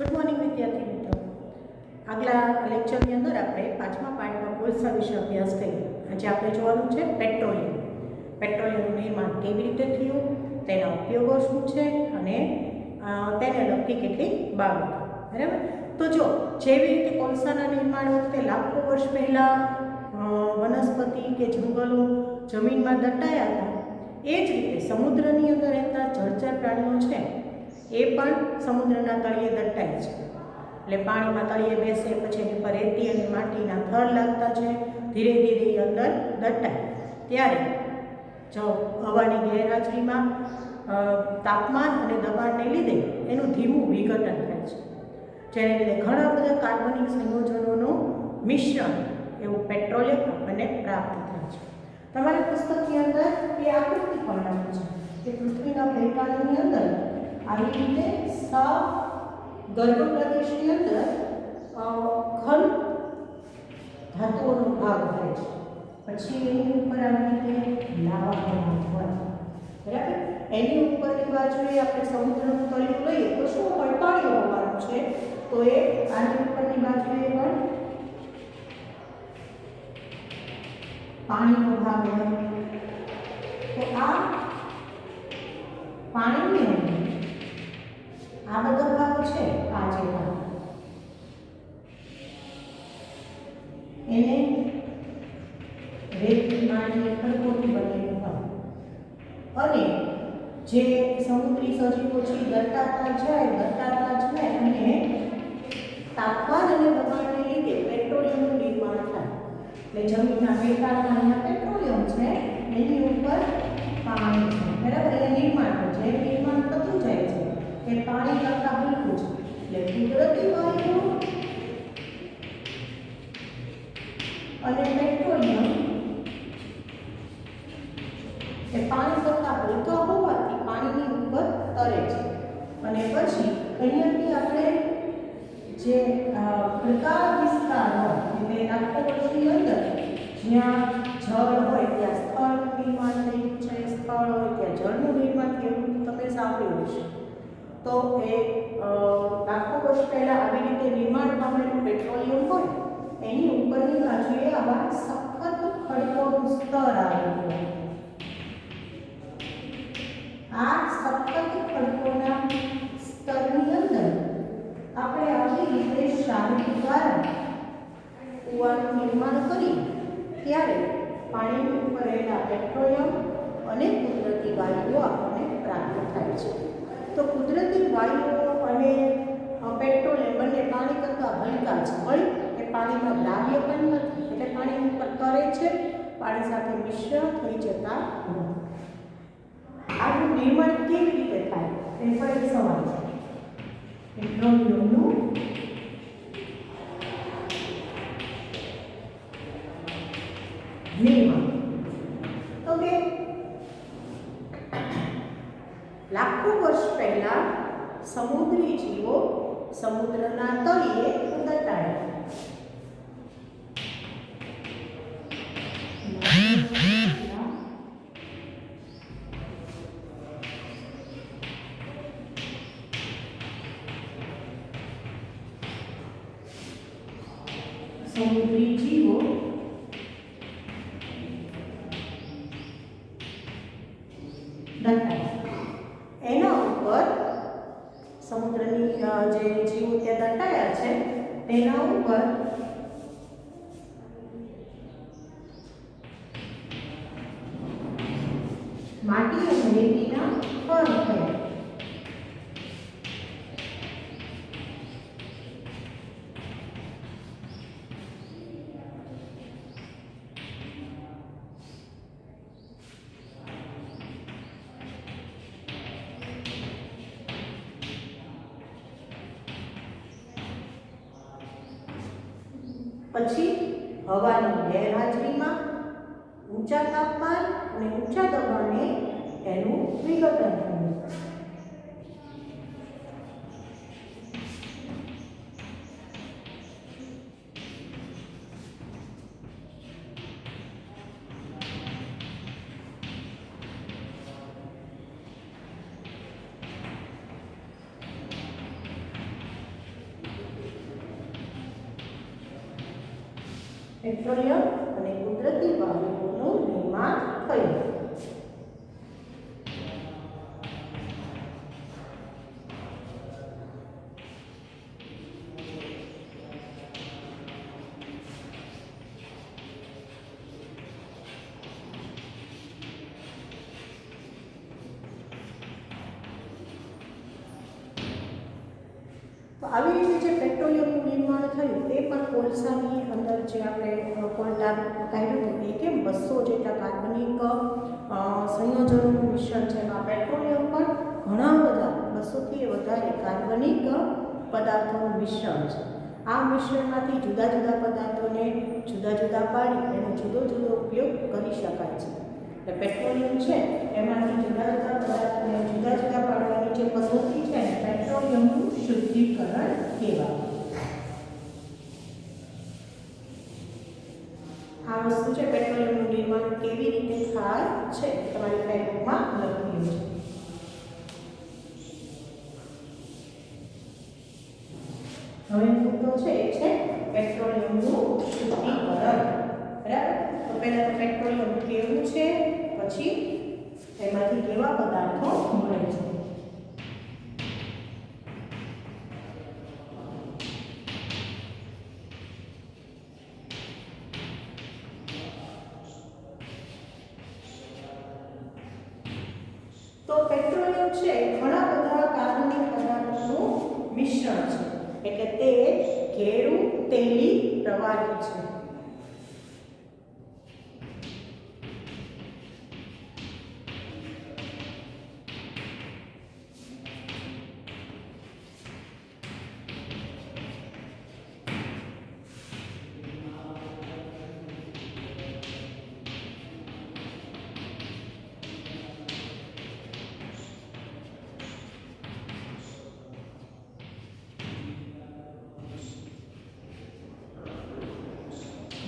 Good morning વિદ્યાર્થી મિત્રો. આગલા લેક્ચરની અંદર આપણે પાંચમા પાઠમાં કોલસા વિશે અભ્યાસ કર્યો. આજે આપણે જોવાનું છે પેટ્રોલિયમ. પેટ્રોલિયમનું નિર્માણ કેવી રીતે થયું, તેના ઉપયોગો શું છે અને તેને લગતી કેટલીક બાબતો. બરાબર. તો જો જેવી રીતે કોલસાના નિર્માણ વખતે લાખો વર્ષ પહેલાં વનસ્પતિ કે જંગલો જમીનમાં દટાયા હતા, એ જ રીતે સમુદ્રની અંદર રહેતા જળચર પ્રાણીઓ છે એ પણ સમુદ્રના તળિયે દટાય છે. એટલે પાણીમાં તળિયે બેસે પછી એની પર રેતી અને માટીના થર લાગતા છે, ધીરે ધીરે એ અંદર દટાય ત્યારે જો હવાની ગેરહાજરીમાં તાપમાન અને દબાણને લીધે એનું ધીમું વિઘટન થાય છે, જેને લીધે ઘણા બધા કાર્બનિક સંયોજનોનું મિશ્રણ એવું પેટ્રોલિયમ આપણને પ્રાપ્ત થાય છે. તમારા પુસ્તકની અંદર એ આકૃતિ પણ આપી છે કે પૃથ્વીના પેટાળની અંદર આવી રીતે સાફ ગર્ભ પ્રદેશની અંદર ઘન ધાતુઓનો ભાગ હોય છે, પછી એની ઉપર આવી રીતે લાવા હોય. બરાબર. એની ઉપરની બાજુએ આપણે સમુદ્રનું તળિયું લઈએ તો શું હોય? પાણી હોવાનું છે. તો એ આની ઉપરની બાજુએ પણ પાણીનો ભાગ હોય. તો આ પાણીની અંદર આ બધો ભાગ છે, આ જે ભાગ એને રેતી માટી ખડકોથી બનેલું ભાગ અને જે સમુદ્રી સજીવો છે દટાતા જાય અને તાપમાન અને દબાણને લીધે પેટ્રોલિયમનું નિર્માણ થાય. એટલે જમીનના પેટાળમાં અહીંયા પેટ્રોલિયમ છે, એની ઉપર પાણી છે. બરાબર. એ નિર્માણ છે, જે નિર્માણ થતું જાય છે એ પાણી કરતાં હલકું છે. એટલે કુદરતી વાયુઓ અને પેટ્રોલિયમ એ પાણી કરતાં હલકા હોવાથી પાણીની ઉપર તરે છે. અને પછી અહીંયાથી આપણે જે પ્રકાર વિસ્તાર હોય એટલે લાખો વર્ષની અંદર જ્યાં જળ હોય ત્યાં સ્થળનું નિર્માણ થયું છે, સ્થળ હોય ત્યાં જળનું નિર્માણ થયું, તમે સાંભળ્યું હશે. તો એ લાખો વર્ષ પહેલાં આવી રીતે નિર્માણ પામેલું પેટ્રોલિયમ હોય એની ઉપરની બાજુએ આવા સખત ખડકોનું સ્તર આવેલું હોય. આ સખત ખડકોના સ્તરની અંદર આપણે આવી રીતે શાંતિ દ્વારા કૂવાનું નિર્માણ કરી ત્યારે પાણીની ઉપર રહેલા પેટ્રોલિયમ અને કુદરતી વાયુઓ આપણને પ્રાપ્ત થાય છે. તો કુદરતી વાયુઓ અને પેટ્રોલિયમ બંને પાણી કરતાં હલકા છે. વળી એ પાણીમાં દ્રાવ્ય પણ નથી, એટલે પાણી ઉપર તરે છે, પાણી સાથે મિશ્ર થઈ જતા નથી. આનું નિર્માણ કેવી રીતે થાય એ પણ એક સવાલ છે. પેટ્રોલિયમનું નિર્માણ તો કે લાખો વર્ષ પહેલા સમુદ્રી જીવો સમુદ્રના તળિયે દટાયા. સમુદ્રી જીવો દટાયા. એના ઉપર સમુદ્રની જે જીવો ત્યાં દટાયા છે તેના ઉપર માટી અને રેતીના થર થયા. પછી હવાની ગેરહાજરીમાં ઊંચા તાપમાન અને ઊંચા દબાણે એનું વિઘટન થયું. પેટ્રોલિયમ અને કુદરતી વાયુઓનું નિર્માણ થયું. તો આવી રીતે જે પેટ્રોલિયમનું નિર્માણ થયું એ પણ કોલસાની અંદર જે આપણે કોલટા કાઢ્યું હતું એ કેમ 200 જેટલા કાર્બનિક સંયોજનોનું મિશ્રણ છે. એમાં પેટ્રોલિયમ પણ ઘણા બધા 200 થી વધારે કાર્બનિક પદાર્થોનું મિશ્રણ છે. આ મિશ્રણમાંથી જુદા જુદા પદાર્થોને જુદા જુદા પાડી એનો જુદો જુદો ઉપયોગ કરી શકાય છે. એટલે પેટ્રોલિયમ છે એમાંથી જુદા જુદા પદાર્થોને જુદા જુદા પાડવાની જે પદ્ધતિ છે ને પેટ્રોલિયમનું શુદ્ધિકરણ કહેવાય. આ વસ્તુ છે પેટ્રોલિયમનું નિર્માણ કેવી રીતે થાય છે તમારી ફાઇલમાં લખેલું છે. હવે મુદ્દો છે એ છે પેટ્રોલિયમનું શુદ્ધિકરણ. બરાબર, તો પહેલા તો પેટ્રોલિયમ કેવું છે, પછી એમાંથી કેવા પદાર્થો મળે છે. તો પેટ્રોલિયમ છે ઘણા બધા કાર્બનિક પદાર્થોનું મિશ્રણ છે, એટલે તે ઘેરું તેલી પ્રવાહી છે.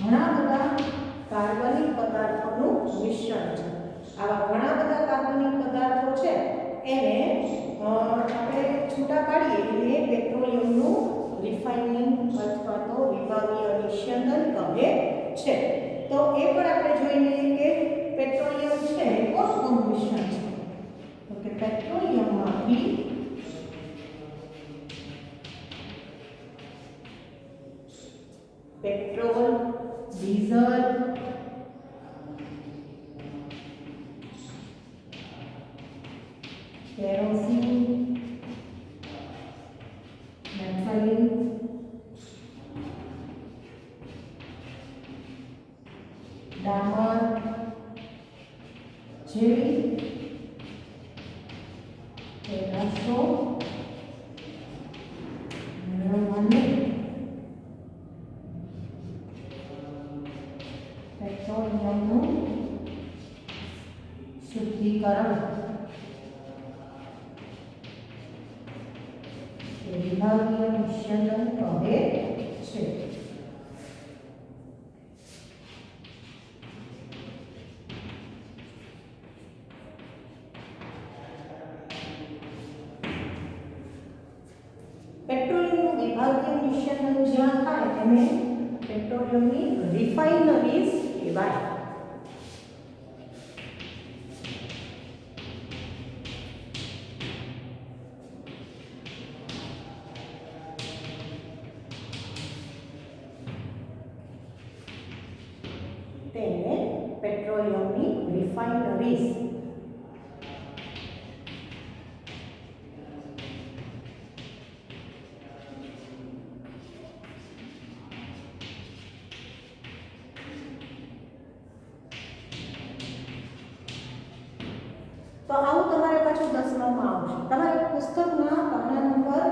ઘણા બધા કાર્બનિક પદાર્થોનું મિશ્રણ છે. આવા ઘણા બધા કાર્બનિક પદાર્થો છે એને આપણે છૂટા પાડીએ એને પેટ્રોલિયમનું રિફાઇનિંગ અથવા તો વિભાગીય નિસ્યંદન કહે છે. તો એ પણ આપણે જોઈ લઈએ કે પેટ્રોલિયમ છે એ કોનું મિશ્રણ છે. તો કે પેટ્રોલિયમમાંથી પેટ્રોલ, ડીઝલ, કેરોસીન, મેથાલિન, ડામર જેવી પેટ્રોસો પેટ્રોલિયમનું શુદ્ધિકરણ વિભાગીય નિસ્યંદન કહે છે. પેટ્રોલિયમનું વિભાગીય નિસ્યંદન જ્યાં થાય તેને પેટ્રોલિયમની રિફાઇનરીઝ કહેવાય. તેને પેટ્રોલિયમની રિફાઇનરીઝ તો આવું તમારે પાછું 10માં આવશે. તમારા પુસ્તકમાં પાના નંબર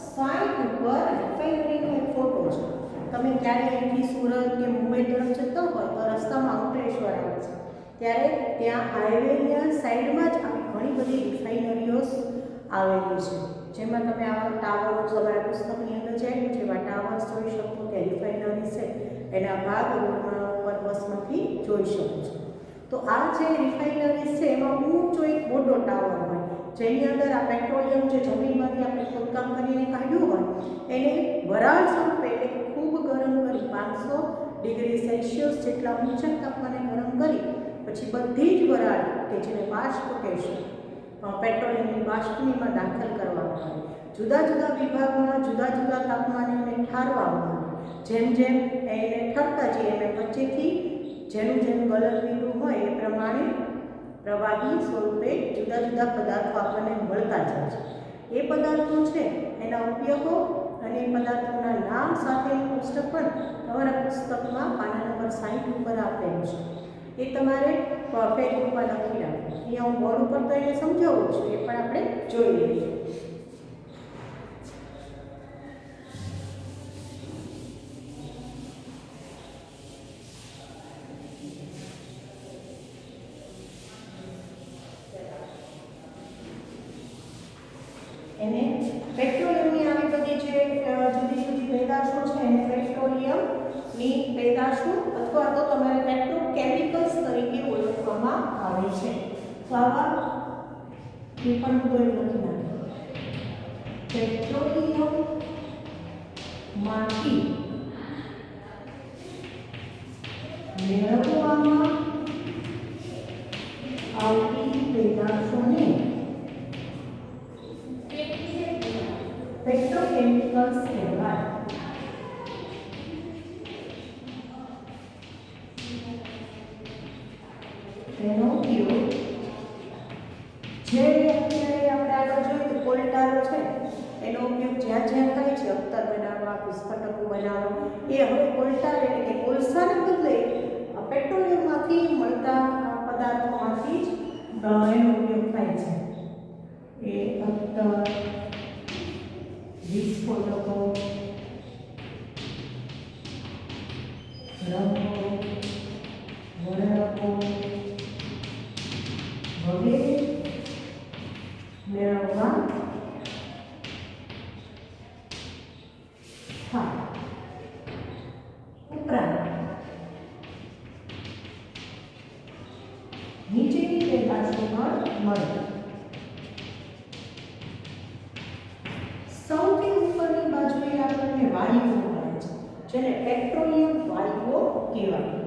60 ઉપર રિફાઇનરીનો એક ફોટો છે. તમે ક્યારે અહીંથી સુરત કે મુંબઈ તરફ જતા હોય તો રસ્તામાં અંકલેશ્વર આવે છે, ત્યારે ત્યાં હાઈવેની સાઈડમાં જ આવી ઘણી બધી રિફાઇનરીઓ આવેલી છે, જેમાં તમે આવા ટાવરો તમારા પુસ્તકની અંદર જાય જેવા ટાવર્સ જોઈ શકો કે રિફાઇનરી છે એના ભાગ રોડમાં ઉપર બસમાંથી જોઈ શકો છો. તો આ જે રિફાઇનરીઝ છે એમાં ઊંચો એક મોટો ટાવર હોય જેની અંદર આ પેટ્રોલિયમ જે જમીનમાંથી આપણે ખોદકામ કરીને કાઢ્યું હોય એને વરાળ સ્વરૂપે એટલે ખૂબ ગરમ કરી 500 ડિગ્રી સેલ્સિયસ જેટલા ઊંચા તાપમાને ગરમ કરી પછી બધી જ વરાળ કે જેને બાષ્પ કહેશું પેટ્રોલિયમની બાષ્પનીમાં દાખલ કરવામાં આવે. જુદા જુદા વિભાગમાં જુદા જુદા તાપમાને એને ઠારવામાં આવે. જેમ જેમ એને ઠરતા જઈએ એમ વચ્ચેથી જેનું જેનું ગલન બિંદુ હોય એ પ્રમાણે પ્રવાહી સ્વરૂપે જુદા જુદા પદાર્થો આપણને મળતા જાય છે. એ પદાર્થો છે એના ઉપયોગો અને એ પદાર્થોના નામ સાથેનું પુસ્તક પણ તમારા પુસ્તકમાં પાના નંબર 60 ઉપર આપેલું છે. એ તમારે ફેસબુકમાં લખી રાખો. અહીંયા હું બોર્ડ ઉપર તો એને સમજાવું છું, એ પણ આપણે જોઈ લઈએ. એને પેટ્રોલિયમની આવી બધી જે જુદી જુદી પેદાશો છે એને પેટ્રોલિયમની પેદાશો અથવા તો તમારે પેટ્રોકેમિકલ્સ તરીકે ઓળખવામાં આવે છે. તો આવા એ પણ કોઈ લખી નાખ્યો. પેટ્રોલિયમમાંથી મેળવવામાં આવતી પેદાશોને પેટ્રોકેમિકલ્સ કહેવાય. તેનો ઉપયોગ જે અત્યારે આપણે આગળ જોયું તો કોલટારો છે એનો ઉપયોગ જ્યાં જ્યાં થાય છે અત્તર બનાવવા વિસ્ફોટકો બનાવવા એ હવે કોલટાર એટલે કે કોલસાને બદલે પેટ્રોલિયમમાંથી મળતા પદાર્થોમાંથી જ એનો ઉપયોગ થાય છે. એ અત્તર વિસ્ફોટકો રંગો વર્ણકો વગેરે મેળવવા થાય. ઉપરાંત નીચેની પેદાશો પણ મળે. સૌથી ઉપરની બાજુએ આપણને વાયુઓ મળે છે જેને પેટ્રોલિયમ વાયુઓ કહેવાય.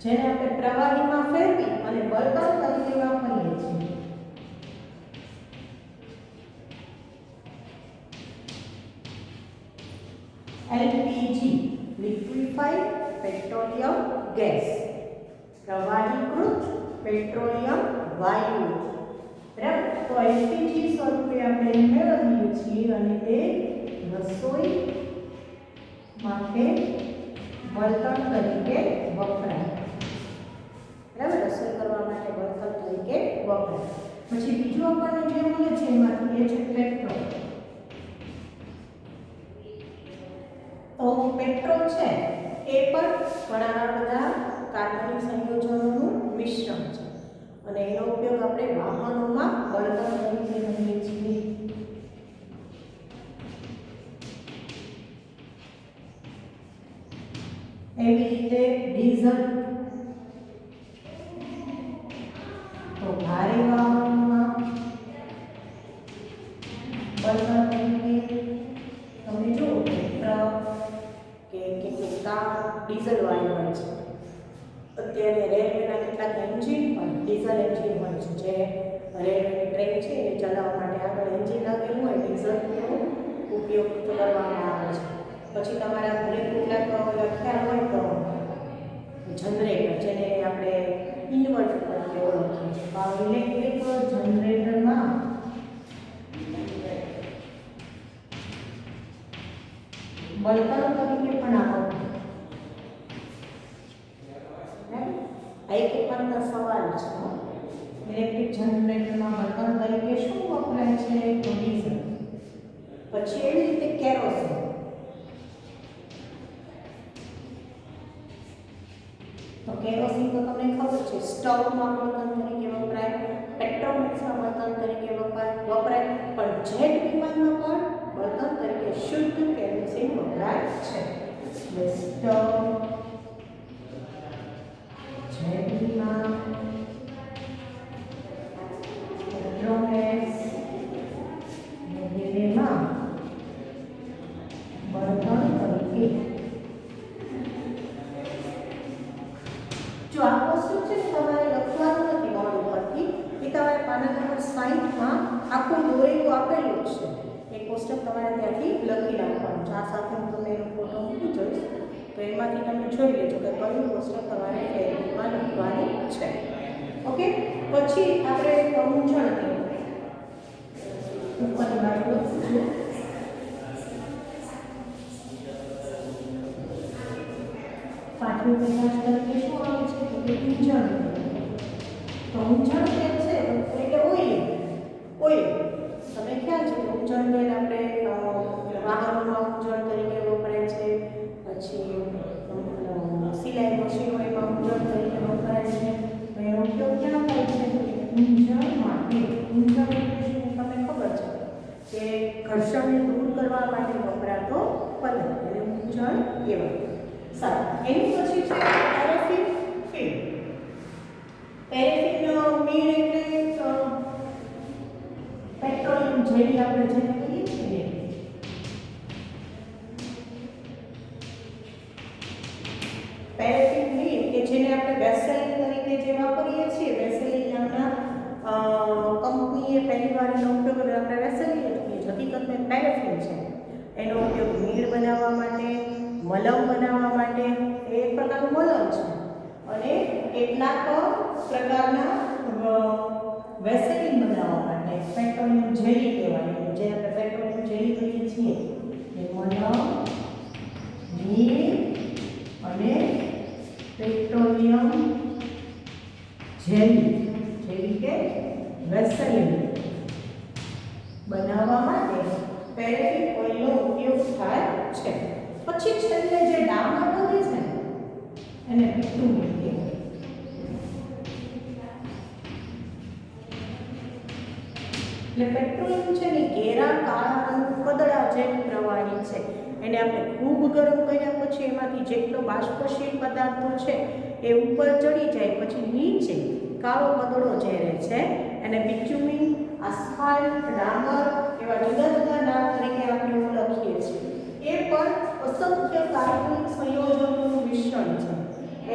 જેને આપણે પ્રવાહીમાં ફેરવી અને બળતણ તરીકે વાપરીએ છીએ. LPG લિક્વિફાઈડ પેટ્રોલિયમ ગેસ પ્રવાહીકૃત પેટ્રોલિયમ વાયુ. બરાબર. તો LPG સ્વરૂપે આપણે મેળવીએ છીએ અને તે રસોઈ માટે બળતણ તરીકે વપરાય. બરાબર. રસોઈ કરવા માટે બળતણ તરીકે વપરાય. પછી બીજું આપણને જે મળે છે એમાંથી એ છે પેટ્રોલ. તો પેટ્રોલ છે એ પણ ઘણા બધા કાર્બનિક સંયોજનોનું મિશ્રણ છે અને એનો ઉપયોગ આપણે વાહનોમાં બળતણ તરીકે કરીએ છીએ. એવી રીતે ડીઝલ તો ભારે વાહનોમાં બળતણ તરીકે તમે જુઓ કે ટ્રક કે કેટલીક કાર ડીઝલ વાળી હોય છે. અત્યારે રેલવેના કેટલાક એન્જિન પણ ડીઝલ એન્જિન હોય છે. જે રેલવેની ટ્રેન છે એને ચલાવવા માટે આગળ એન્જિન લાગેલું હોય ડીઝલનો ઉપયોગ કરવામાં આવે છે. પછી તમારા ઘરે કેટલાક ખ્યાલ હોય તો જનરેટર જેને આપણે ઇન્વર્ટર તરીકે ઓળખીએ છીએ. આ ઇલેક્ટ્રિક જનરેટરમાં બળતણ તરીકે પણ આવે. આ એક પ્રકારનો સવાલ છે. ઇલેક્ટ્રિક જનરેટરમાં બળતણ તરીકે શું વપરાય છે? તો ડીઝલ. પછી એવી રીતે કેરોસીન. તો કેરોસીન તો તમને ખબર છે સ્ટવમાં બળતણ તરીકે વપરાય, પેટ્રોમેક્સમાં બળતણ તરીકે વપરાય પણ જેટ વિમાનમાં પણ બળતણ તરીકે શુદ્ધ કેરોસીન વપરાય છે. સ્ટવ, જેટ વિમાન, પેટ્રોમેક્સ, તમારે ત્યાંથી લખી નાખવાનું છે. આ સાથે હું તમને એનો ફોટો મૂકી જોઈશ, તો એમાંથી તમે જોઈ લેજો કે કયું કોષ્ટક તમારે ફેરબુકમાં લખવાનું છે. ઓકે, પછી આપણે મૂંઝવણ ઉપરની બાજુ લખીશું. પાંચમી પેજ તરીકે શું આવે છે કે મૂંઝવણ. તો મૂંઝવણ તેલ છે એટલે ઓઇલ તમે ખ્યાલ છે કે મૂંઝવણ તેલ આપણે વાહનોમાં મૂંઝવણ તરીકે વપરાય છે, પછી સિલાઈ મશીનો એમાં મૂંઝવણ તરીકે વપરાય છે. તો એનો ઉપયોગ ક્યાં થાય છે? મૂંઝવણ માટે. મૂંઝવણ એટલે શું તમને ખબર છે કે ઘર્ષણને દૂર કરવા માટે વપરાતો પદાર્થ, એટલે મૂંઝવણ કહેવાય. સારું, એની પછી છે પેરેફિન ફિલ્મ. પેરેફિન મીણ એટલે પેટ્રોલિયમ જેલી આપણે જેને કહીએ છીએ. પેરેફિન મીણ કે જેને આપણે વેસેલિન તરીકે જે વાપરીએ છીએ, વેસેલિન નામના કંપનીએ પહેલી વાર એનો ઉપયોગ કર્યો. આપણે વેસેલિન એટલે હકીકતમાં પેરેફિન છે. એનો ઉપયોગ મીણ બનાવવા માટે, મલમ બનાવવા માટે, એ એક પ્રકારનું મલમ છે, અને કેટલાક પ્રકારના વેસેલિન બનાવવા માટે પેટ્રોલિયમ જેલી કહેવાય, જે આપણે પેટ્રોલિયમ જેલી કહીએ છીએ એ મલમ, મીણ અને પેટ્રોલિયમ જેલી કે વેસેલિન બનાવવા માટે પેરેફિન ઓઇલનો ઉપયોગ થાય છે. પછી છેલ્લે જે ડામર બને છે એને બિટુમિન કહેવાય. એટલે પેટ્રોલિયમ છે ને ઘેરા કાળા રંગનું કદડા જેવું પ્રવાહી છે. એને આપણે ખૂબ ગરમ કર્યા પછી એમાંથી જેટલો બાષ્પશીલ પદાર્થો છે એ ઉપર ચડી જાય પછી નીચે કાળો કદડો જે રહે છે એને બિટ્યુમિન, આસ્ફાલ્ટ, ડામર એવા જુદા જુદા નામ તરીકે આપણે ઓળખીએ છીએ. એ પણ અસંખ્ય કાર્બનિક સંયોજનોનું મિશ્રણ છે.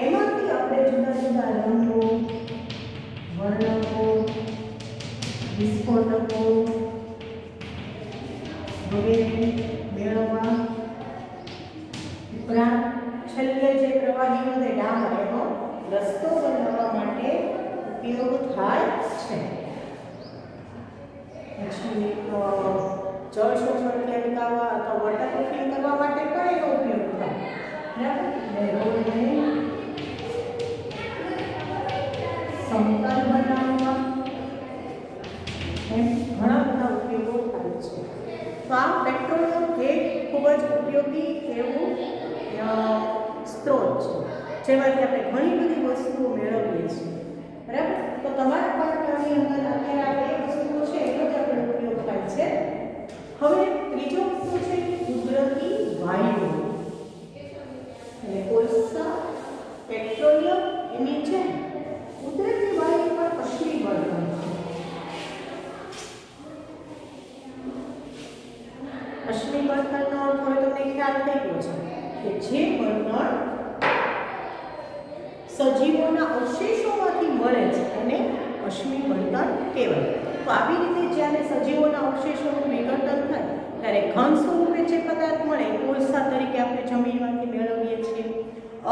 એમાંથી આપણે જુદા જુદા રંગો, વર્ણકો, વિસ્ફોટકો વગેરે મેળવવા ઉપરાંત છેલ્લે જે પ્રવાહી વધે ડામર એનો રસ્તો બનાવવા માટે ઉપયોગ થાય છે. પછી જળ શોષણથી અટકાવવા અથવા વોટરપ્રૂફિંગ કરવા માટે પણ એનો ઉપયોગ થાય. બરાબર, રોડને સમતલ બનાવવા એમ ઘણા બધા ઉપયોગો થાય છે. તો આ પેટ્રોલિયમ એક ખૂબ જ ઉપયોગી એવું સ્ત્રોત છે, જેમાંથી આપણે ઘણી બધી વસ્તુઓ મેળવીએ છીએ. બરાબર, તો તમારા પાઠની અંદર અત્યારે આ બે વસ્તુઓ છે એનો જ આપણે ઉપયોગ થાય છે. હવે ત્રીજો વસ્તુ છે કુદરતી વાયુઓ, એટલે કોલસા, પેટ્રોલિયમ, એની છે કુદરતી વાયુ પર અશ્મિ બળતણ છે. અશ્મિ બળતણનો અર્થ હવે તમને ખ્યાલ થઈ ગયો છે કે જે બળતણ સજીવોના અવશેષોમાંથી મળે છે અને અશ્મિ બળતણ કહેવાય. તો આવી રીતે જ્યારે સજીવોના અવશેષોનું વિઘટન થાય ત્યારે ઘન સ્વરૂપે જે પદાર્થ મળે કોલસા તરીકે આપણે જમીનમાંથી મેળવીએ છીએ,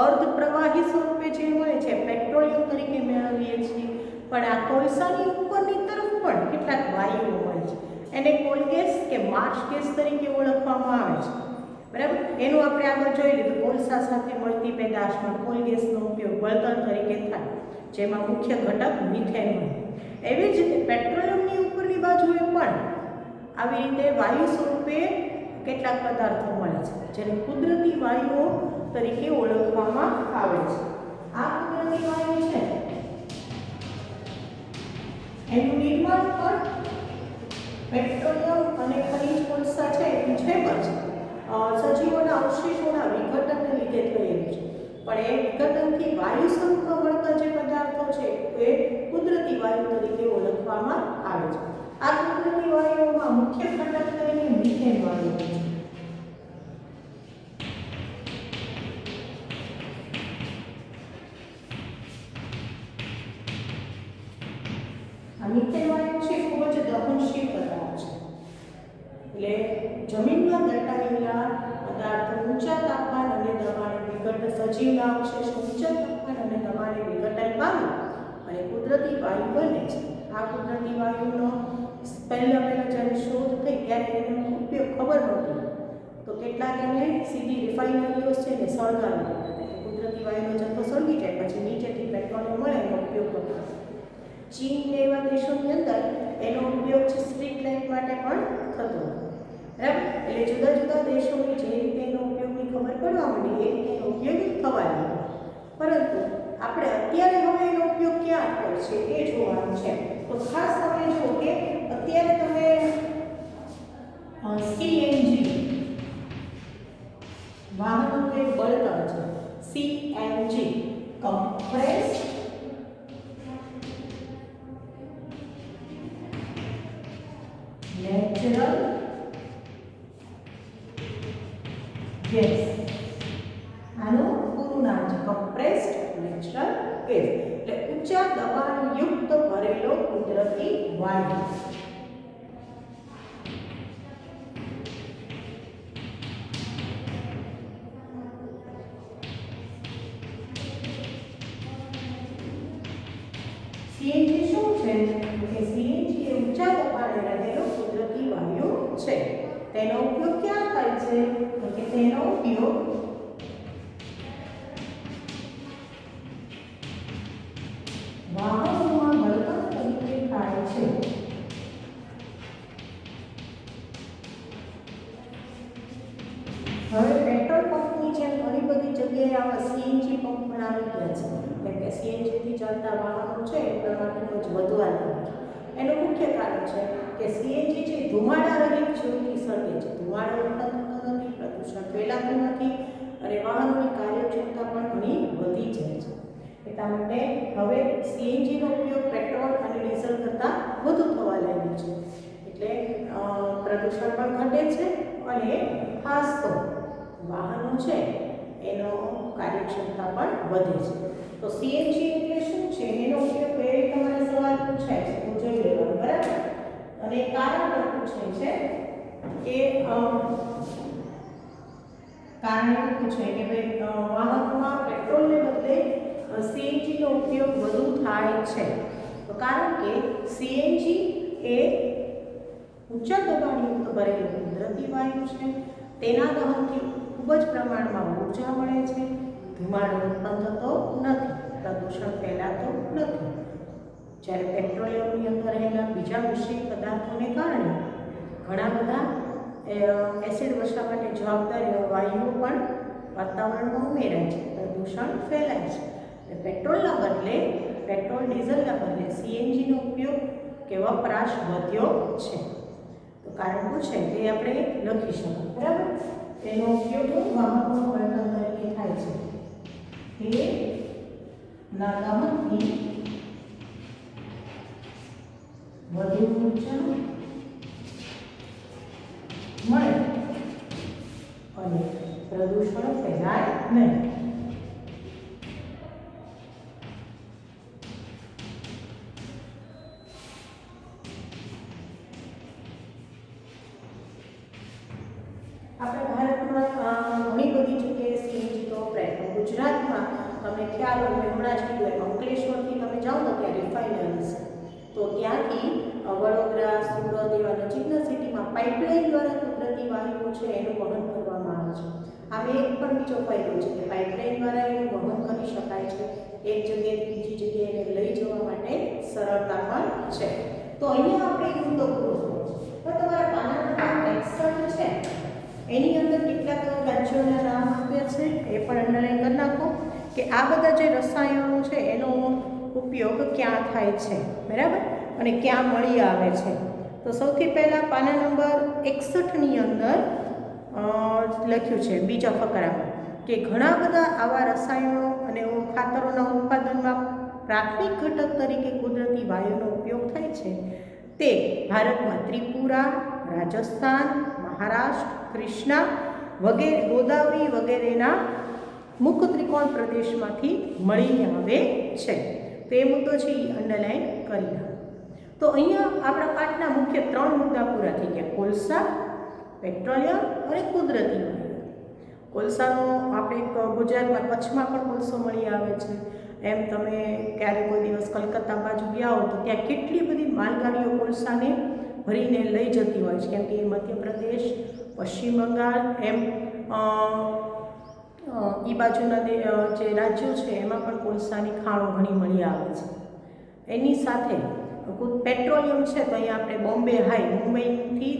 અર્ધ પ્રવાહી સ્વરૂપે જે મળે છે પેટ્રોલિયમ તરીકે મેળવીએ છીએ. પણ આ કોલસાની ઉપરની તરફ પણ કેટલાક વાયુઓ મળે છે, એને કોલ ગેસ કે માર્શ ગેસ તરીકે ઓળખવામાં આવે છે. બરાબર, એનું આપણે આગળ જોઈ લીધું. કોલસા સાથે મળતી પેદાશમાં કોલ ગેસનો ઉપયોગ બળતણ તરીકે થાય, જેમાં મુખ્ય ઘટક મિથેન હોય. એવી જ રીતે પેટ્રોલિયમની ઉપરની બાજુએ પણ આવી રીતે વાયુ સ્વરૂપે કેટલાક પદાર્થો મળે છે, જેને કુદરતી વાયુઓ તરીકે ઓળખવામાં આવે છે. આ કુદરતી વાયુ છે એનું નિર્માણ પણ પેટ્રોલિયમ અને ખનિજ કોલસા છે એની જેમ જ સજીવોના અવશેષોના વિઘટનને લીધે થયેલું છે. પણ એ વિઘટનથી વાયુ સ્વરૂપમાં મળતા જે પદાર્થો છે એ કુદરતી વાયુ તરીકે ઓળખવામાં આવે છે. આ કુદરતી વાયુઓમાં મુખ્ય ઘટક તરીકે મિથેન વાયુ છે. આ મિથેન વાયુ છે ખૂબ જ દહનશીલ પદાર્થ છે. એટલે જમીનમાં દટાયેલા પદાર્થો ઊંચા તાપમાન અને દબાણે વિઘટન, સજીવના અવશેષો ઊંચા તાપમાન અને દબાણે વિઘટન પામી અને કુદરતી વાયુ બને છે. આ કુદરતી વાયુનો પહેલા જ્યારે શોધ થઈ ત્યારે એનો ઉપયોગ ખબર નહોતી, તો કેટલાક એને સીધી રિફાઇનરીઓ છે ને સળગાવી દેતા હતા કે કુદરતી વાયુનો જથ્થો સળગી જાય પછી નીચેથી પેટ્રોલિયમ મળે એનો ઉપયોગ કરતા. ચીન ને એવા દેશોની અંદર એનો ઉપયોગ છે સ્ટ્રીટ લાઇટ માટે પણ થતો હતો. બરાબર, એટલે જુદા જુદા દેશોની જે રીતે એનો ઉપયોગની ખબર પડવા માંડી એ રીતે એનો ઉપયોગ થવા લાગ્યો. પરંતુ આપણે અત્યારે હવે એનો ઉપયોગ ક્યાં થાય છે એ જોવાનું છે. તો ખાસ તમે જુઓ કે અત્યારે તમે સીએનજી વાહનનું એક બળતણ છે, સીએનજી કમ્પ્રેસ્ડ નેચરલ ગેસ. આનું પૂરું નામ છે કમ્પ્રેસ્ડ નેચરલ ગેસ, એટલે ઊંચા દબાણયુક્ત ભરેલો કુદરતી વાયુ. સીએનજી શું છે કે સીએનજી એ ઊંચા દબાણે રહેલો કુદરતી વાયુ છે. તેનો ઉપયોગ ક્યાં થાય છે તો કે તેનો ઉપયોગ વાહનોમાં બળતણ તરીકે થાય છે. હવે પેટ્રોલ પંપની જેમ ઘણી બધી જગ્યાએ આવા સીએનજી પંપ પણ આવી ગયા છે. એટલે કે સીએનજીથી ચાલતા વાહનો છે એ પ્રમાણ ખૂબ જ વધવા લાગ્યા છે. એનું મુખ્ય કારણ છે કે સીએનજી જે ધુમાડા રહિત જ્યોતિ સળગે છે, ધુમાડો ઉત્પન્ન થતો નથી, પ્રદૂષણ ફેલાતું નથી અને વાહનોની કાર્યક્ષમતા પણ ઘણી વધી જાય છે. એટલા માટે હવે સીએનજીનો ઉપયોગ પેટ્રોલ અને ડીઝલ કરતાં વધુ થવા લાગ્યો છે. એટલે પ્રદૂષણ પણ ઘટે છે અને ખાસ તો વાહનો છે એનો કાર્યક્ષમતા પણ વધે છે. તો સીએનજી એટલે શું છે એનો ઉપયોગ એ તમારે સવાલ પૂછાય છે તો જોઈ લેવાનું. બરાબર, અને કારણ પણ પૂછાય છે કે કારણ એવું પૂછાય કે ભાઈ વાહનોમાં પેટ્રોલને બદલે સીએનજીનો ઉપયોગ વધુ થાય છે. તો કારણ કે સીએનજી એ ઊંચા દબાણયુક્ત ભરેલું કુદરતી વાયુ છે. તેના દહનથી ખૂબ જ પ્રમાણમાં ઊર્જા મળે છે, ધુમાડો ઉત્પન્ન થતો નથી, પ્રદૂષણ ફેલાતું નથી. જ્યારે પેટ્રોલિયમની અંદર રહેલા બીજા મિશ્રિત પદાર્થોને કારણે ઘણા બધા એસિડ વર્ષા માટે જવાબદાર વાયુઓ પણ વાતાવરણમાં ઉમેરાય છે, પ્રદૂષણ ફેલાય છે. પેટ્રોલના બદલે પેટ્રોલ ડીઝલના બદલે સીએનજીનો ઉપયોગ કે વપરાશ વધ્યો છે. તો કારણ પૂછાય તે આપણે લખી શકીએ. બરાબર, તેનો ઉપયોગ વાહનોમાં બળતણ તરીકે થાય છે. તે ના દહનથી વધુ ઊર્જા મળે અને પ્રદૂષણ ફેલાય નહીં. આપણા ભારતમાં ઘણી બધી જગ્યાએ સીએનજી તો વપરાય. ગુજરાતમાં તમને ખ્યાલ હોય મેં હમણાં જ કીધું એમ અંકલેશ્વરથી તમે જાઓ તો ત્યાં રિફાઇનરી છે. તો ત્યાંથી વડોદરા, સુરત એવા નજીકના સિટીમાં પાઇપલાઇન દ્વારા કુદરતી વાયુઓ છે એનું વહન કરવામાં આવે છે. આમે એક પણ બીજો ફાયદો છે કે પાઇપલાઇન દ્વારા એનું વહન કરી શકાય છે. એક જગ્યાએથી બીજી જગ્યાએ એને લઈ જવા માટે સરળતા પણ છે. તો અહીંયા આપણે એક મુદ્દો પૂરો થયો છે. તો તમારા પાના નંબર 61 છે એની અંદર કેટલાક રાજ્યોના નામ આપ્યા છે એ પણ અંડરલાઈન કરી નાખો કે આ બધા જે રસાયણો છે એનો ઉપયોગ ક્યાં થાય છે. બરાબર, અને ક્યાં મળી આવે છે. તો સૌથી પહેલાં પાના નંબર 61ની અંદર લખ્યું છે બીજા ફકરામાં કે ઘણા બધા આવા રસાયણો અને ખાતરોના ઉત્પાદનમાં પ્રાથમિક ઘટક તરીકે કુદરતી વાયુનો ઉપયોગ થાય છે. તે ભારતમાં ત્રિપુરા, રાજસ્થાન, મહારાષ્ટ્ર, કૃષ્ણા વગેરે, ગોદાવરી વગેરેના મુખ્ય ત્રિકોણ પ્રદેશમાંથી મળીને આવે છે. તો એ મુદ્દો છે એ અંડરલાઈન કરી નાખો. તો અહીંયા આપણા પાઠના મુખ્ય 3 મુદ્દા પૂરા થઈ ગયા. કોલસા, પેટ્રોલિયમ અને કુદરતી વાયુ. કોલસાનો આપણે ગુજરાતમાં કચ્છમાં પણ કોલસો મળી આવે છે. એમ તમે ક્યારે કોઈ દિવસ કલકત્તા બાજુ ગયા હો તો ત્યાં કેટલી બધી માલગાડીઓ કોલસાને ભરીને લઈ જતી હોય છે, કેમ કે મધ્યપ્રદેશ, પશ્ચિમ બંગાળ એમ એ બાજુના જે રાજ્યો છે એમાં પણ કોલસાની ખાણો ઘણી મળી આવે છે. એની સાથે પેટ્રોલિયમ છે તો અહીંયા આપણે બોમ્બે હાઈ, મુંબઈથી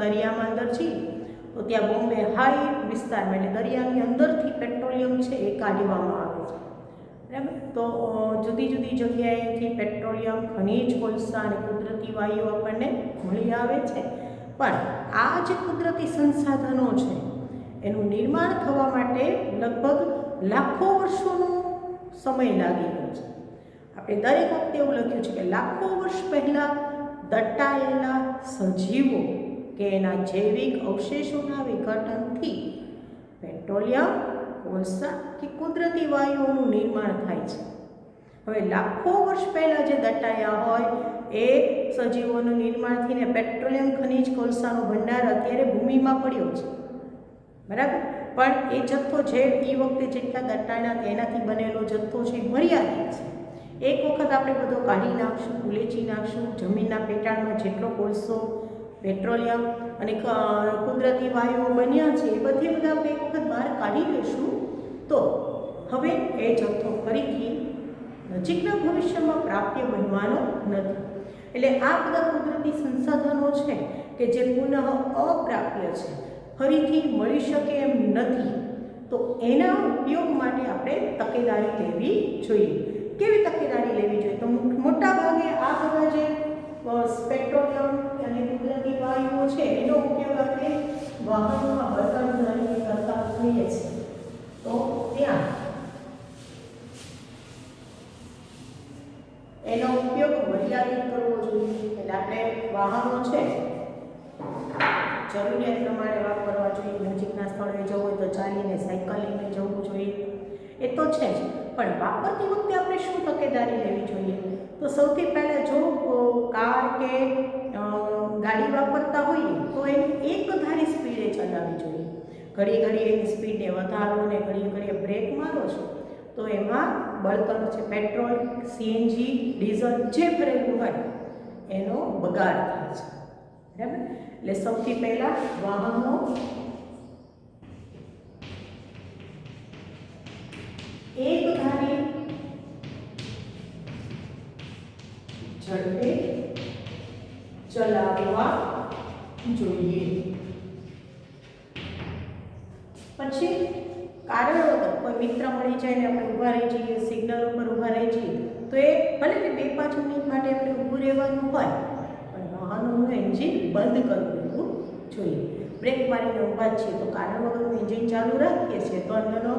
દરિયામાં અંદર છીએ તો ત્યાં બોમ્બે હાઈ વિસ્તારમાં એટલે દરિયાની અંદરથી પેટ્રોલિયમ છે એ કાઢવામાં આવે છે. બરાબર, તો જુદી જુદી જગ્યાએથી પેટ્રોલિયમ, ખનિજ, કોલસા અને કુદરતી વાયુ આપણને મળી આવે છે. પણ આ જે કુદરતી સંસાધનો છે એનું નિર્માણ થવા માટે લગભગ લાખો વર્ષોનો સમય લાગી ગયો છે. આપણે દરેક વખતે એવું લખ્યું છે કે લાખો વર્ષ પહેલાં દટાયેલા સજીવો કે એના જૈવિક અવશેષોના વિઘટનથી પેટ્રોલિયમ, કોલસા કે કુદરતી વાયુઓનું નિર્માણ થાય છે. હવે લાખો વર્ષ પહેલાં જે દટાયા હોય એ સજીવોનું નિર્માણ થઈને પેટ્રોલિયમ, ખનિજ, કોલસાનો ભંડાર અત્યારે ભૂમિમાં પડ્યો છે. બરાબર, પણ એ જથ્થો જે એ વખતે જેટલા દટાણા એનાથી બનેલો જથ્થો છે એ મર્યાદિત છે. એક વખત આપણે બધો કાઢી નાખશું, ઉલેચી નાખશું, જમીનના પેટાળમાં જેટલો કોલસો, પેટ્રોલિયમ અને કુદરતી વાયુઓ બન્યા છે એ બધા આપણે એક વખત બહાર કાઢી લઈશું તો હવે એ જથ્થો ફરીથી નજીકના ભવિષ્યમાં પ્રાપ્ય બનવાનો નથી. એટલે આ બધા કુદરતી સંસાધનો છે કે જે પુનઃ અપ્રાપ્ય છે, ફરીથી મળી શકે એમ નથી, તો એના ઉપયોગ માટે આપણે તકેદારી લેવી જોઈએ. કેવી તકેદારી લેવી જોઈએ? તો મોટા ભાગે આ બધા જે પેટ્રોલિયમ અને કુદરતી વાયુઓ છે એનો ઉપયોગ આપણે વાહનોમાં બળતણ તરીકે કરતા હોઈએ છીએ. તો ત્યાં એનો ઉપયોગ મર્યાદિત કરવો જોઈએ. એટલે આપણે વાહનો છે જરૂરિયાત પ્રમાણે વાપરવા જોઈએ. નજીકના સ્થળે જવું હોય તો ચાલીને, સાયકલ લઈને જવું જોઈએ, એ તો છે જ. પણ વાપરતી વખતે આપણે શું તકેદારી લેવી જોઈએ? તો સૌથી પહેલાં જો કાર કે ગાડી વાપરતા હોઈએ તો એની એક ધારી સ્પીડે ચલાવવી જોઈએ. ઘડી ઘડી એની સ્પીડને વધારો ને ઘડી ઘડીએ બ્રેક મારો છો તો એમાં બળતણ છે, પેટ્રોલ, સીએનજી, ડીઝલ જે ભરેલું હોય એનો બગાડ થાય છે. બરાબર, એટલે સૌથી પહેલાં વાહનો એક ધારી ઝડપે ચલાવવા જોઈએ. પછી કારણ વગર કોઈ મિત્ર મળી જાય ને આપણે ઊભા રહી જઈએ, સિગ્નલ ઉપર ઊભા રહી જઈએ તો એ ભલે ને 2-5 મિનિટ માટે આપણે ઊભું રહેવાનું હોય પણ વાહનોનું એન્જિન બંધ કરી દેવું જોઈએ. બ્રેક મારીને ઊભા છીએ તો કારણ વગરનું એન્જિન ચાલુ રાખીએ છીએ તો અંદરનો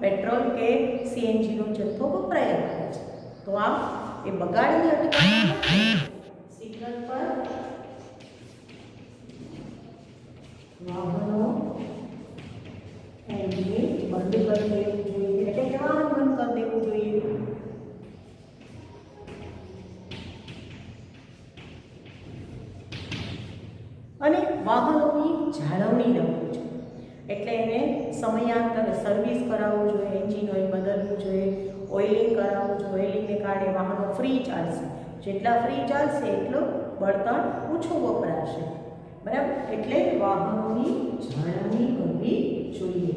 પેટ્રોલ કે સીએનજીનો જથ્થો વપરાયા થાય છે. તો આ એ બગાડને અટકાવવા સિગ્નલ પર વાહનો એન્જિન બંધ કરી દેવું જોઈએ. એટલે કે વાહન બંધ કરી દેવું જોઈએ. અને વાહનોની જાળવણી રાખવી જોઈએ. એટલે એને સમયાંતરે સર્વિસ કરાવવું જોઈએ, એન્જિન ઓઇલ બદલવું જોઈએ, ઓઇલિંગ કરાવવું જોઈએ. ઓઇલિંગને કારણે વાહનો ફ્રી ચાલશે. જેટલા ફ્રી ચાલશે એટલું બળતણ ઓછું વપરાશે. બરાબર, એટલે વાહનોની જાળવણી કરવી જોઈએ.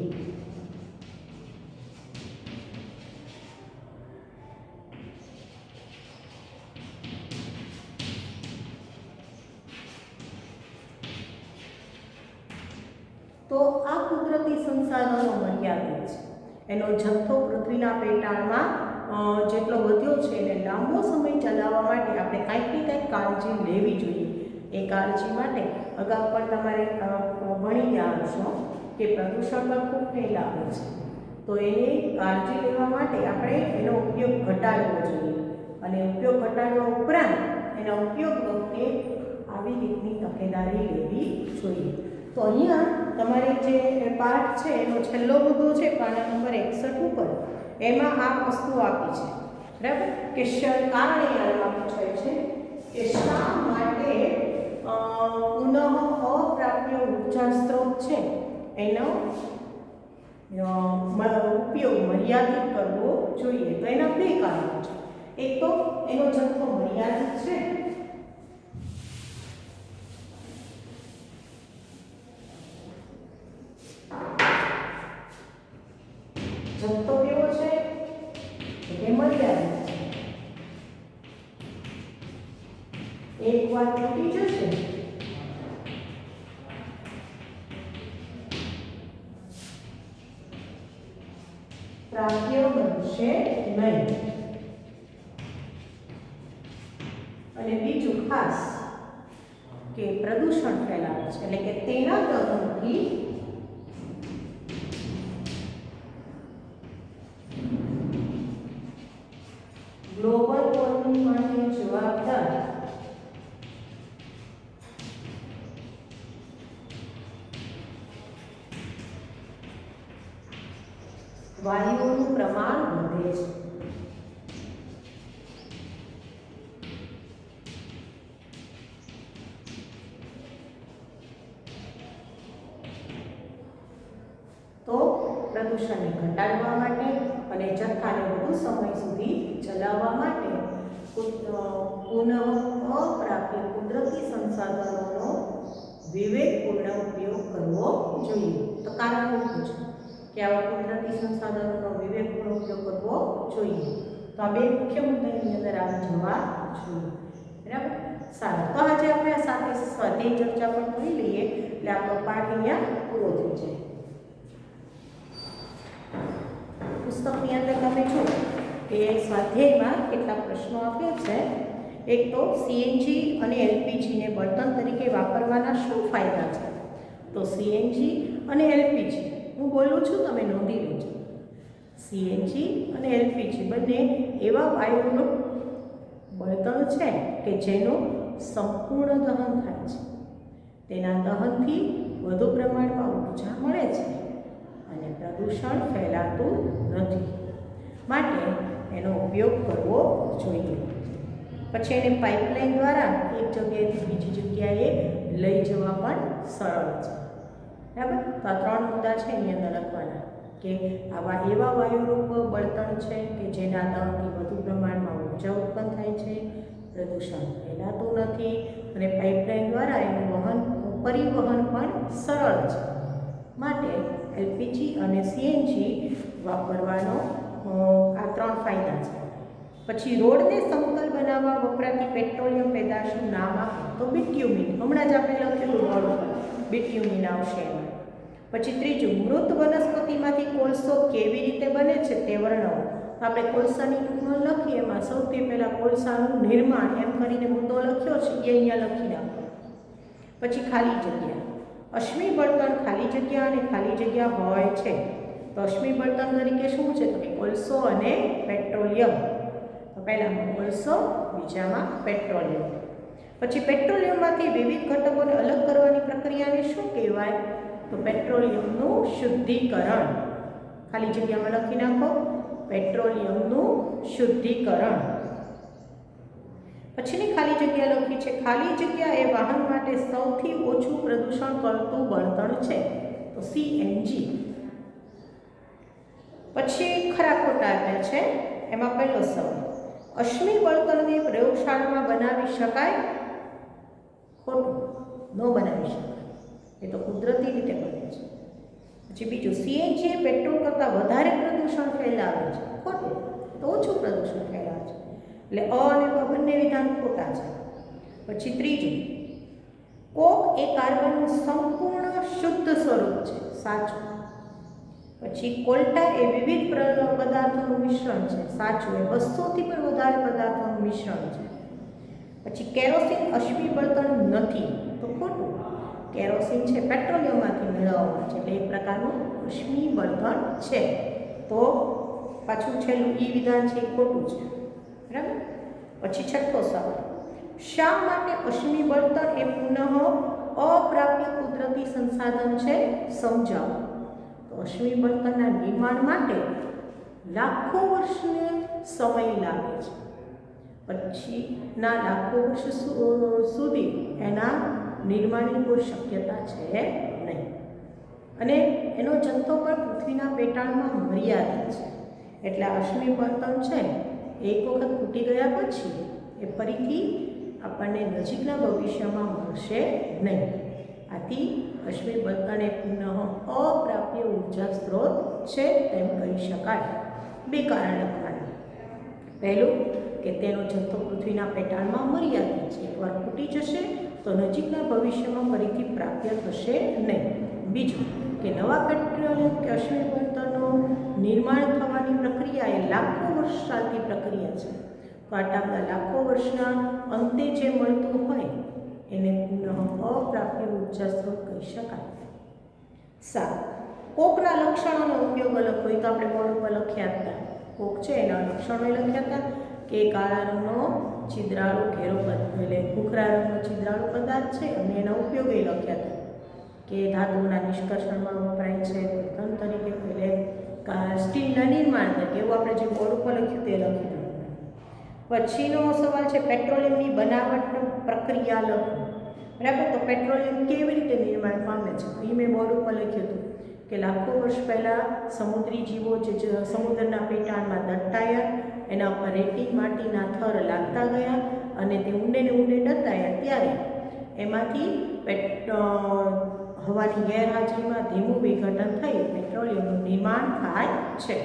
તો આ કુદરતી સંસાધનો મર્યાદિત છે. એનો જથ્થો પૃથ્વીના પેટાળમાં જેટલો વધ્યો છે એને લાંબો સમય ચલાવવા માટે આપણે કાંઈક ને કાંઈક કાળજી લેવી જોઈએ. એ કાળજી માટે અગાઉ પણ તમારે ભણી ગયા હશો કે પ્રદૂષણ પણ ખૂબ ફેલાવે છે. તો એની કાળજી લેવા માટે આપણે એનો ઉપયોગ ઘટાડવો જોઈએ. અને ઉપયોગ ઘટાડવા ઉપરાંત એના ઉપયોગ વખતે આવી રીતની તકેદારી લેવી જોઈએ. તો અહીંયા તમારે જે પાઠ છે એનો છેલ્લો મુદ્દો છે પાના નંબર 61 ઉપર, એમાં આ વસ્તુ આપી છે. બરાબર, કે કારણે આમાં પૂછાય છે કે શા માટે પુનઃ અપ્રાપ્ય ઉર્જા એનો ઉપયોગ મર્યાદિત કરવો જોઈએ. તો એના બે કારણો છે. એક તો એનો જથ્થો મર્યાદિત છે, જથ્થો કેવો છે કે મર્યાદિત છે. એકવાર તૂટી જશે પ્રાપ્ય બનશે નહીં. અને બીજું ખાસ કે પ્રદૂષણ ફેલાવે છે, એટલે કે તેના દહનથી ગ્લોબલ વોર્મિંગ માટે જવાબદાર વાયુઓનું પ્રમાણ વધે છે. તો પ્રદૂષણને ઘટાડવા માટે અને જથ્થાને વધુ સમય સુધી ચલાવવા માટે પુનઃપ્રાપ્ય કુદરતી સંસાધનોનો વિવેકપૂર્ણ ઉપયોગ કરવો જોઈએ. તો કારણ શું છે કે આવા કુદરતી સંસાધનોનો વિવેકપૂર્ણ ઉપયોગ કરવો જોઈએ. તો આ બે મુખ્ય મુદ્દાની અંદર આવી જવા જોઈએ. બરાબર, સારું. તો આજે આપણે આ સાથે સ્વાધ્યાય ચર્ચા પણ કરી લઈએ, એટલે આપણો પાઠ અહીંયા પૂરો થઈ જાય. પુસ્તકની અંદર તમે જુઓ કે સ્વાધ્યાયમાં કેટલા પ્રશ્નો આપ્યા છે. એક તો સીએનજી અને એલપીજીને બળતણ તરીકે વાપરવાના શું ફાયદા છે? તો સીએનજી અને એલપીજી હું બોલું છું, તમે નોંધી લેજો. સીએનજી અને એલપીજી બંને એવા વાયુનું બળતણ છે કે જેનું સંપૂર્ણ દહન થાય છે. તેના દહનથી વધુ પ્રમાણમાં ઊર્જા મળે છે અને પ્રદૂષણ ફેલાતું નથી. માટે એનો ઉપયોગ કરવો જોઈએ. પછી એને પાઇપલાઇન દ્વારા એક જગ્યાએથી બીજી જગ્યાએ લઈ જવા પણ સરળ છે. બરાબર, તો આ ત્રણ મુદ્દા છે એની અંદર લખવાના કે આવા એવા વાયુરૂપ બળતણ છે કે જેના દહનથી વધુ પ્રમાણમાં ઊર્જા ઉત્પન્ન થાય છે, પ્રદૂષણ ફેલાતું નથી અને પાઇપલાઇન દ્વારા એનું પરિવહન પણ સરળ છે. માટે એલપીજી અને સીએનજી વાપરવાનો આ ત્રણ ફાયદા છે. પછી રોડને સમતલ બનાવવા વપરાતી પેટ્રોલિયમ પેદાશનું નામ આપો તો બિટ્યુમિન. હમણાં જ આપણે લખેલું રોડ ઉપર બિટ્યુમિન આવશે એમાં. પછી ત્રીજું, મૃત વનસ્પતિમાંથી કોલસો કેવી રીતે બને છે તે વર્ણવો. આપણે કોલસાની ટૂંકમાં લખીએ, એમાં સૌથી પહેલાં કોલસાનું નિર્માણ એમ કરીને મુદ્દો લખ્યો છે, એ અહીંયા લખી નાખો. પછી ખાલી જગ્યા. અશ્મિ બળતણ ખાલી જગ્યા અને ખાલી જગ્યા હોય છે. તો અશ્મિ બળતણ તરીકે શું છે? તો કે કોલસો અને પેટ્રોલિયમ. તો પહેલામાં કોલસો, બીજામાં પેટ્રોલિયમ. પછી પેટ્રોલિયમમાંથી વિવિધ ઘટકોને અલગ કરવાની પ્રક્રિયાને શું કહેવાય? તો પેટ્રોલિયમનું શુદ્ધિકરણ. ખાલી જગ્યામાં લખી નાખો, પેટ્રોલિયમનું શુદ્ધિકરણ. પછીની ખાલી જગ્યા લખી છે, ખાલી જગ્યા એ વાહન માટે સૌથી ઓછું પ્રદૂષણ કરતું બળતણ છે. તો સીએનજી. પછી ખરા ખોટા આપ્યા છે, એમાં પહેલો સવાલ, અશ્મિ બળતણને પ્રયોગશાળામાં બનાવી શકાય? ખોટું, ન બનાવી શકાય. એ તો કુદરતી રીતે બને છે. પછી બીજું, સીએનજી એ પેટ્રોલ કરતાં વધારે પ્રદૂષણ ફેલાવે છે. ખોટું, તો ઓછું પ્રદૂષણ ફેલાવે છે. એટલે અ અને બ બંને વિધાન ખોટા છે. પછી ત્રીજું, કોક એ કાર્બનનું સંપૂર્ણ શુદ્ધ સ્વરૂપ છે. સાચું. પછી કોલ્ટા એ વિવિધ પદાર્થોનું મિશ્રણ છે. સાચું. એ 200થી પણ વધારે પદાર્થોનું મિશ્રણ છે. પછી કેરોસીન અશ્મિ બળતણ નથી. તો ખોટું. કેરોસીન છે પેટ્રોલિયમમાંથી મેળવવામાં છે, એટલે એક પ્રકારનું અશ્મિ બળતણ છે. તો પાછું છેલ્લું ઈ વિધાન છે એ ખોટું છે. બરાબર. પછી છઠ્ઠો સવાલ, શા માટે અશ્મિ બળતણ એ પુનઃ અપ્રાપ્ય કુદરતી સંસાધન છે? સમજાવો. તો અશ્મિ બળતણના નિર્માણ માટે લાખો વર્ષને સમય લાગે છે. પછીના લાખો વર્ષ સુધી એના નિર્માણની કોઈ શક્યતા છે નહીં. અને એનો જથ્થો પણ પૃથ્વીના પેટાળમાં મર્યાદિત છે. એટલે અશ્મિ બળતણ છે એક વખત ખૂટી ગયા પછી એ ફરીથી આપણને નજીકના ભવિષ્યમાં મળશે નહીં. આથી અશ્મિ બળતણ એ પુનઃ અપ્રાપ્ય ઉર્જા સ્ત્રોત છે તેમ કહી શકાય. 2 કારણ લખવાના. પહેલું કે તેનો જથ્થો પૃથ્વીના પેટાળમાં મર્યાદિત છે. એકવાર ખૂટી જશે તો નજીકના ભવિષ્યમાં ફરીથી પ્રાપ્ય થશે નહીં. બીજું કે નવા પેટ્રોલિયમ કે અશ્મિ બળતણનું નિર્માણ થવાની પ્રક્રિયા એ લાખો વર્ષ ચાલતી પ્રક્રિયા છે. તો આટલા બધા લાખો વર્ષના અંતે જે મળતું હોય એને પુનઃ અપ્રાપ્ય ઉર્જા સ્ત્રોત કહી શકાય. સારું, કોકના લક્ષણોનો ઉપયોગ અલગ હોય તો આપણે બોર્ડ ઉપર લખ્યા હતા. કોક છે એના લક્ષણો લખ્યા હતા કે કાળા રંગનો છિદ્રાળુ ઘેરો એટલે ભૂખરા રંગનો છિદ્રાળુ પદાર્થ છે અને એના ઉપયોગ એ લખ્યા હતા કે ધાતુના નિષ્કર્ષણમાં વપરાય છે, બળતણ તરીકે એટલે સ્ટીલના નિર્માણ તરીકે, એવું આપણે જે બોર્ડ ઉપર લખ્યું તે લખી દઉં. પછીનો સવાલ છે પેટ્રોલિયમની બનાવટ પ્રક્રિયા લખો. બરાબર, તો પેટ્રોલિયમ કેવી રીતે નિર્માણ પામે છે એ મેં બોર્ડ ઉપર લખ્યું હતું કે લાખો વર્ષ પહેલાં સમુદ્રી જીવો જે સમુદ્રના પેટાળમાં દટાયા, એના ઉપર રેતી માટીના થર લાગતા ગયા અને તે ઊંડે ને ઊંડે દટાયા ત્યારે એમાંથી હવાની ગેરહાજરીમાં ધીમું વિઘટન થઈ પેટ્રોલિયમનું નિર્માણ થાય છે.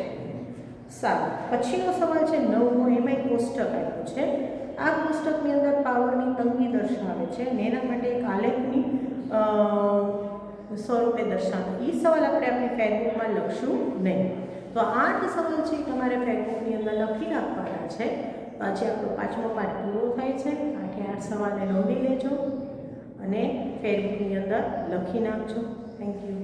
સારું, પછીનો સવાલ છે 9મો. એમાં એક કોષ્ટક આપ્યું છે. આ કોષ્ટકની અંદર પાવરની તંગી દર્શાવે છે અને એના માટે એક આલેખની સ્વરૂપે દર્શાવે. એ સવાલ આપણે આપણી ફેસબુકમાં લખશું નહીં. તો 8 સવાલ છે તમારે ફેસબુકની અંદર લખી નાખવાના છે. આજે આપણો 5મો પાઠ પૂરો થાય છે. 8 સવાલને નોંધી લેજો અને ફેસબુકની અંદર લખી નાખજો. Thank you.